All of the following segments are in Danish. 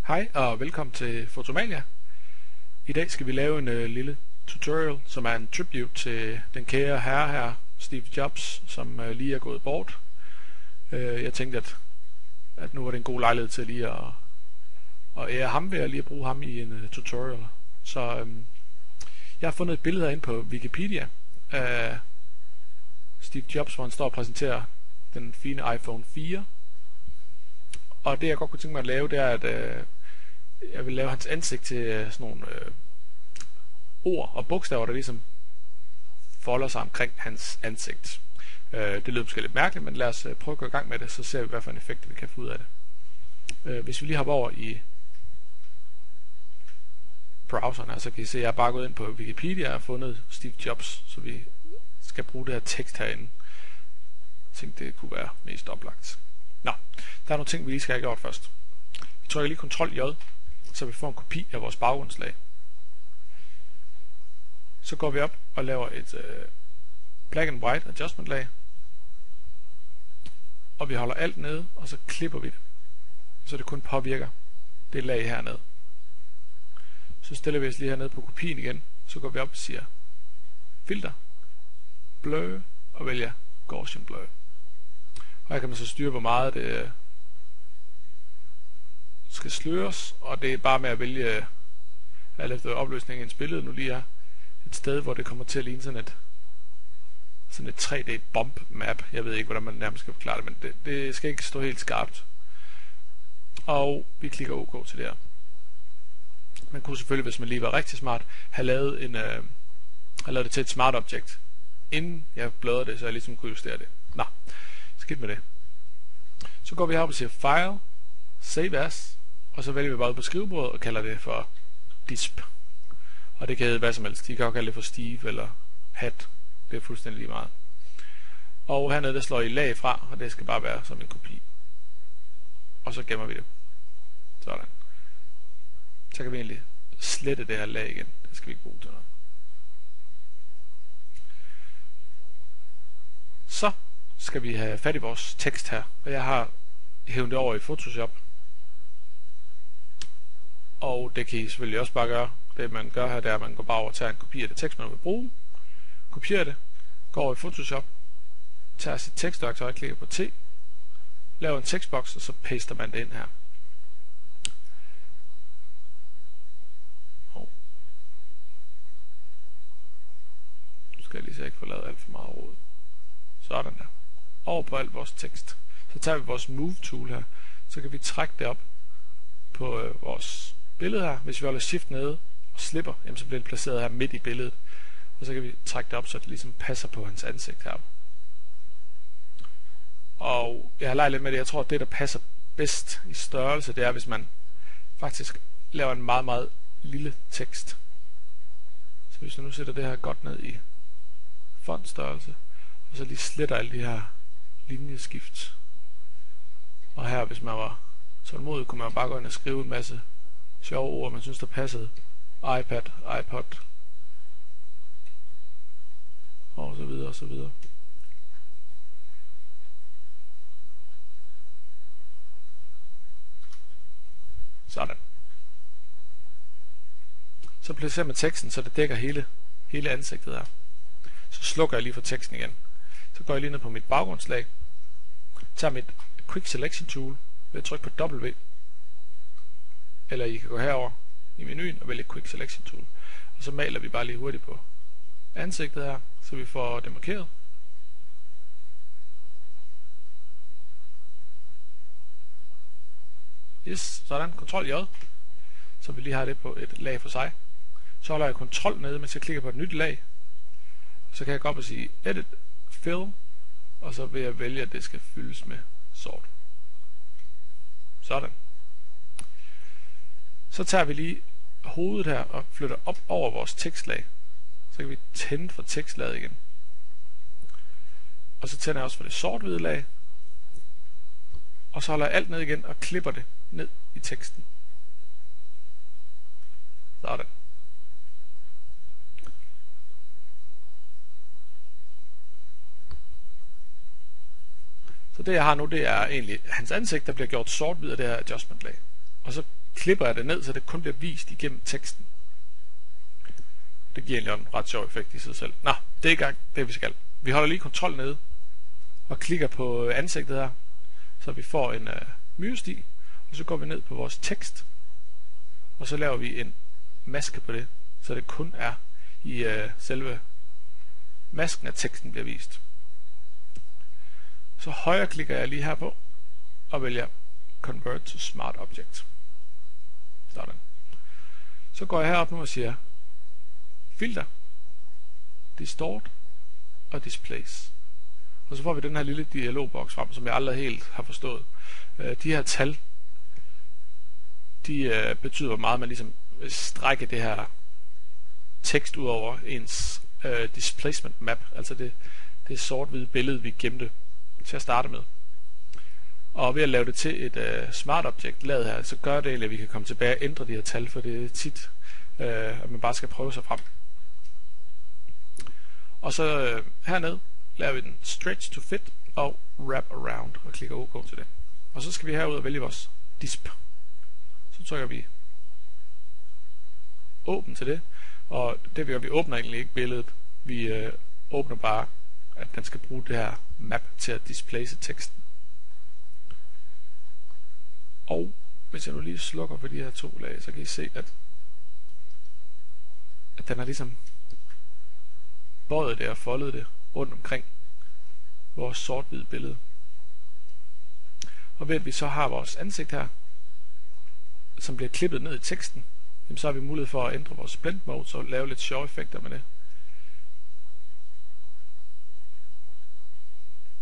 Hej og velkommen til Fotomania. I dag skal vi lave en lille tutorial, som er en tribute til den kære herre her, Steve Jobs, som lige er gået bort. Jeg tænkte, at nu var det en god lejlighed til lige at ære ham ved at lige at bruge ham i en tutorial. Så jeg har fundet et billede herinde på Wikipedia af Steve Jobs, hvor han står og præsenterer den fine iPhone 4. Og det jeg godt kunne tænke mig at lave, det er, at jeg vil lave hans ansigt til sådan nogle ord og bogstaver, der ligesom folder sig omkring hans ansigt. Det lyder måske lidt mærkeligt, men lad os prøve at gå i gang med det, så ser vi, hvad for en effekt vi kan få ud af det. Hvis vi lige hopper over i browseren her, så kan I se, at jeg er bare gået ind på Wikipedia og fundet Steve Jobs, så vi skal bruge det her tekst herinde. Jeg tænkte, det kunne være mest oplagt. Nå, der er nogle ting, vi lige skal have gjort først. Vi trykker lige Ctrl J, så vi får en kopi af vores baggrundslag. Så går vi op og laver et black and white adjustment lag. Og vi holder alt nede, og så klipper vi det. Så det kun påvirker det lag hernede. Så stiller vi os lige hernede på kopien igen. Så går vi op og siger filter, blur og vælger Gaussian blur. Og her kan man så styre, hvor meget det skal sløres, og det er bare med at vælge, alt efter opløsningen i ens billede nu lige er et sted, hvor det kommer til at ligne sådan et 3D bump map. Jeg ved ikke, hvordan man nærmest skal forklare det, men det skal ikke stå helt skarpt. Og vi klikker OK til det her. Man kunne selvfølgelig, hvis man lige var rigtig smart, have lavet det til et smart object, inden jeg bladrede det, så jeg ligesom kunne justere det. Nå, skidt med det. Så går vi herop og siger File, Save As, og så vælger vi bare ud på skrivebordet og kalder det for disp. Og det kan hedde hvad som helst. De kan også kalde det for Steve eller Hat. Det er fuldstændig lige meget. Og hernede der slår I lag fra, og det skal bare være som en kopi. Og så gemmer vi det. Sådan. Så kan vi egentlig slette det her lag igen. Det skal vi ikke bruge til noget. Så skal vi have fat i vores tekst her. Og jeg har hævet det over i Photoshop. Og det kan I selvfølgelig også bare gøre. Det man gør her, det er, at man går bare over og tager en kopi af det tekst, man vil bruge. Kopierer det. Går over i Photoshop. Tager sit tekstværktøj, klikker på T. Laver en tekstboks, og så paster man det ind her. Nu skal jeg lige så jeg ikke få lavet alt for meget rod. Sådan der. Over på alt vores tekst. Så tager vi vores Move tool her. Så kan vi trække det op på vores billede her. Hvis vi holder Shift nede og slipper, jamen, så bliver det placeret her midt i billedet. Og så kan vi trække det op, så det ligesom passer på hans ansigt her. Og jeg har leget lidt med det. Jeg tror, at det, der passer bedst i størrelse, det er, hvis man faktisk laver en meget, meget lille tekst. Så hvis jeg nu sætter det her godt ned i fontstørrelse, og så lige sletter alle de her linjeskift. Og her, hvis man var tålmodig, kunne man bare gå ind og skrive en masse sjove ord, man synes, der passede. iPad, iPod, og så videre, og så videre. Sådan. Så placerer man teksten, så det dækker hele ansigtet her. Så slukker jeg lige for teksten igen. Så går jeg lige ned på mit baggrundslag. Tager mit Quick Selection Tool ved at trykke på W. Eller I kan gå herover i menuen og vælge Quick Selection Tool. Og så maler vi bare lige hurtigt på ansigtet her, så vi får det markeret. Yes, sådan. Ctrl J. Så vi lige har det på et lag for sig. Så holder jeg Ctrl nede, mens jeg klikker på et nyt lag. Så kan jeg gå op og sige Edit, Fill, og så vil jeg vælge, at det skal fyldes med sort. Sådan. Så tager vi lige hovedet her og flytter op over vores tekstlag. Så kan vi tænde for tekstlaget igen. Og så tænder jeg også for det sort-hvide lag. Og så holder jeg alt ned igen og klipper det ned i teksten. Sådan. Så det jeg har nu, det er egentlig hans ansigt, der bliver gjort sort-hvid af det her adjustment lag. Og så klipper jeg det ned, så det kun bliver vist igennem teksten. Det giver egentlig en ret sjov effekt i sig selv. Nå, det er i gang, det vi skal. Vi holder lige kontrol nede og klikker på ansigtet her, så vi får en myresti, og så går vi ned på vores tekst, og så laver vi en maske på det, så det kun er i selve masken af teksten bliver vist. Så højre klikker jeg lige her på og vælger Convert to Smart Object. Sådan. Så går jeg herop nu og siger Filter, Distort og Displace. Og så får vi den her lille dialogboks frem, som jeg aldrig helt har forstået. De her tal, de betyder, hvor meget man ligesom vil strække det her tekst ud over ens displacement map, altså det sort-hvide billede, vi gemte til at starte med. Og ved at lave det til et smart object lavet her, så gør det egentlig, at vi kan komme tilbage og ændre de her tal, for det er tit, at man bare skal prøve sig frem. Og så hernede laver vi den stretch to fit og wrap around og klikker OK til det. Og så skal vi herud og vælge vores disp. Så trykker vi åbn til det, og det gør vi åbner egentlig ikke billedet. Vi åbner bare, at den skal bruge det her map til at displace teksten. Og hvis jeg nu lige slukker for de her to lag, så kan I se, at den har ligesom bøjet det og foldet det rundt omkring vores sort-hvide billede. Og ved at vi så har vores ansigt her, som bliver klippet ned i teksten, så har vi mulighed for at ændre vores blend mode, så lave lidt sjove effekter med det.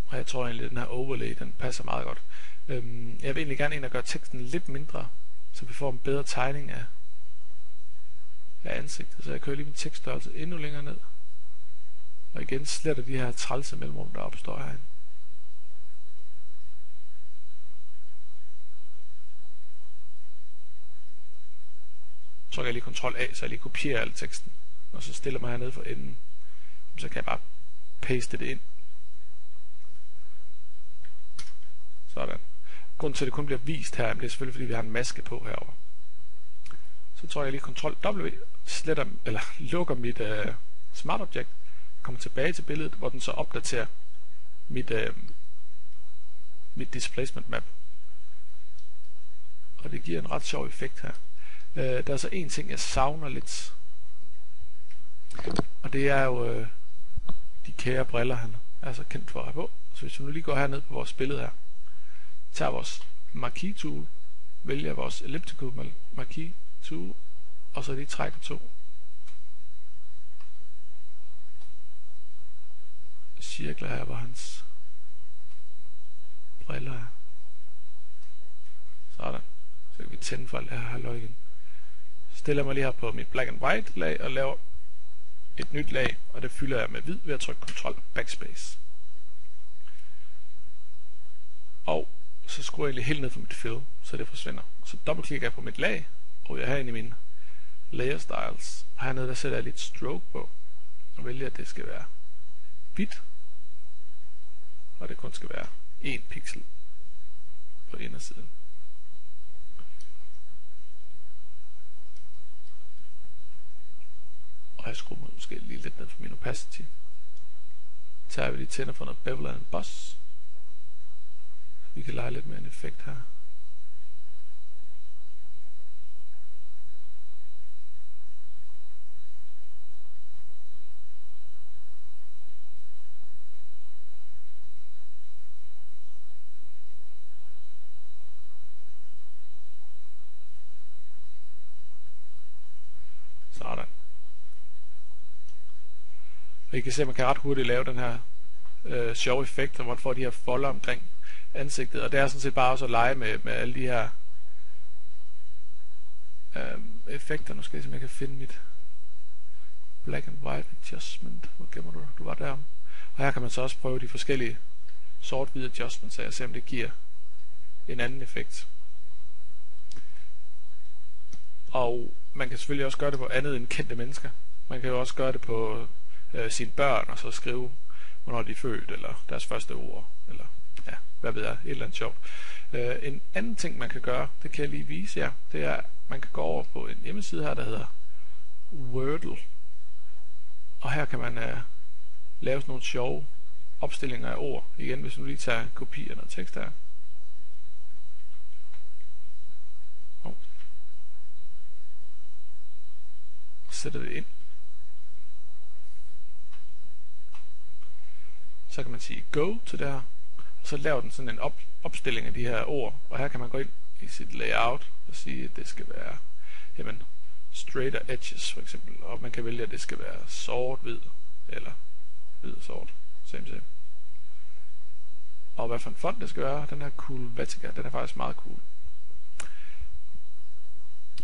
Og jeg tror egentlig, at den her overlay, den passer meget godt. Jeg vil egentlig gerne ind og gøre teksten lidt mindre, så vi får en bedre tegning af ansigtet. Så jeg kører lige min tekststørrelse endnu længere ned. Og igen sletter de her trælse mellemrum, der opstår herinde. Så trykker jeg lige Ctrl A, så jeg lige kopierer al teksten. Og så stiller mig hernede for enden. Så kan jeg bare paste det ind. Sådan. Grunden til, at det kun bliver vist her, det er selvfølgelig, fordi vi har en maske på herover. Så trykker jeg lige Ctrl W, sletter, eller lukker mit Smart Object, kommer tilbage til billedet, hvor den så opdaterer mit displacement map. Og det giver en ret sjov effekt her. Der er så en ting, jeg savner lidt. Og det er jo de kære briller, han er så kendt for at have på. Så hvis vi nu lige går herned på vores billede her, tager vores marquee tool, vælger vores elliptical marquee tool, og så lige trækker 2. Cirkler her, hvor hans briller er. Sådan. Så kan vi tænde for alt det her halløj igen. Stiller mig lige her på mit black and white lag og laver et nyt lag, og det fylder jeg med hvid ved at trykke Ctrl Backspace. Og så skruer jeg lige helt ned for mit fill, så det forsvinder. Så dobbeltklikker jeg på mit lag, og jeg er herinde i mine layer styles. Og hernede der sætter jeg lidt stroke på, og vælger at det skal være hvidt, og det kun skal være 1 pixel på indersiden. Og jeg skruer måske lige lidt ned for min opacity. Tager vi lige tænder for noget bevel and emboss. Vi kan lege lidt med en effekt her. Sådan. Og I kan se, at man kan ret hurtigt lave den her sjove effekt, hvor man får de her folder omkring ansigtet, og det er sådan set bare også at lege med alle de her effekter. Nu skal jeg se, om jeg kan finde mit black and white adjustment. Hvor gemmer du? Du var derom. Og her kan man så også prøve de forskellige sort-hvide adjustments, så jeg ser, om det giver en anden effekt. Og man kan selvfølgelig også gøre det på andet end kendte mennesker. Man kan jo også gøre det på sine børn, og så skrive, hvornår de er født, eller deres første ord, eller ja, hvad ved jeg, et eller andet sjovt. En anden ting man kan gøre, det kan jeg lige vise jer, det er, man kan gå over på en hjemmeside her, der hedder Wordle. Og her kan man lave sådan nogle sjove opstillinger af ord. Igen, hvis du lige tager kopi af noget tekst her. Sætter det ind. Så kan man sige go til det her. Og så laver den sådan en opstilling af de her ord. Og her kan man gå ind i sit layout og sige, at det skal være jamen, straighter edges for eksempel. Og man kan vælge, at det skal være sort-hvid eller hvid-sort. Same. Og hvad for en font det skal være, den her Coolvatica, den er faktisk meget cool.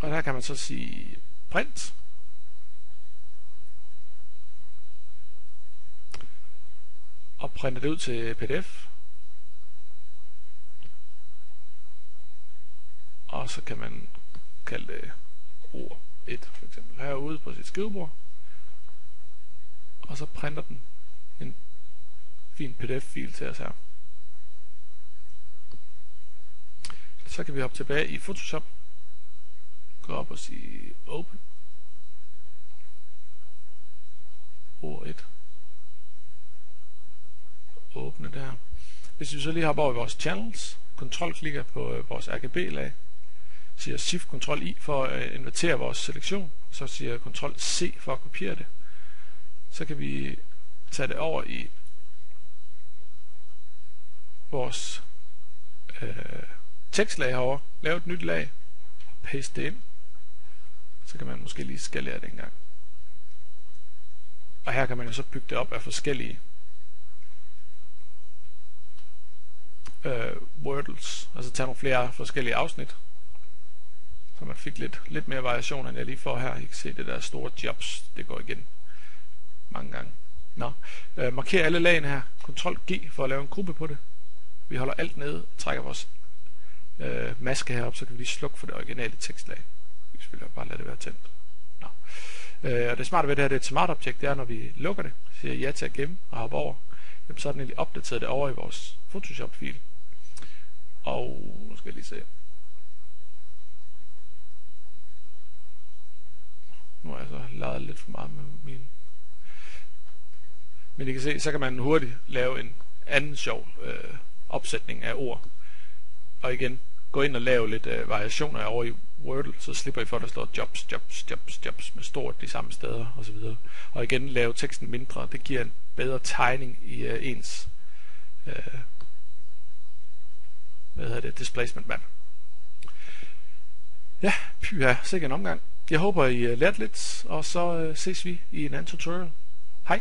Og her kan man så sige print. Og printe det ud til PDF. Og så kan man kalde det ord 1 for eksempel herude på sit skrivebord. Og så printer den en fin PDF-fil til os her. Så kan vi hoppe tilbage i Photoshop. Gå op og sige open. Ord 1. Åbne der. Hvis vi så lige hopper over i vores channels, kontrolklikker på vores RGB-lag, siger Shift Ctrl I for at invertere vores selektion, så siger Ctrl C for at kopiere det. Så kan vi tage det over i vores tekstlag herovre, lave et nyt lag, paste det ind, så kan man måske lige skalere det en gang. Og her kan man jo så bygge det op af forskellige Wordles, altså tage nogle flere forskellige afsnit, så man fik lidt mere variation, end jeg lige får her. I kan se det der store jobs, det går igen mange gange. Marker alle lagene her, Ctrl G for at lave en gruppe på det. Vi holder alt nede, trækker vores maske herop, så kan vi lige slukke for det originale tekstlag. Vi skal bare lade det være tændt. Og det smarte ved det her, det er et smart object, det er, når vi lukker det, siger ja til at gemme og hoppe over, så er den egentlig opdateret det over i vores Photoshop-fil. Og nu skal jeg lige se. Nu har jeg så lavet lidt for meget med min. Men I kan se, så kan man hurtigt lave en anden sjov opsætning af ord. Og igen, gå ind og lave lidt variationer over i Wordle, så slipper I for, at der står jobs med stort de samme steder osv. Og igen, lave teksten mindre, det giver en bedre tegning i ens displacement map. Ja, sikkert en omgang. Jeg håber I lærte lidt, og så ses vi i en anden tutorial. Hej!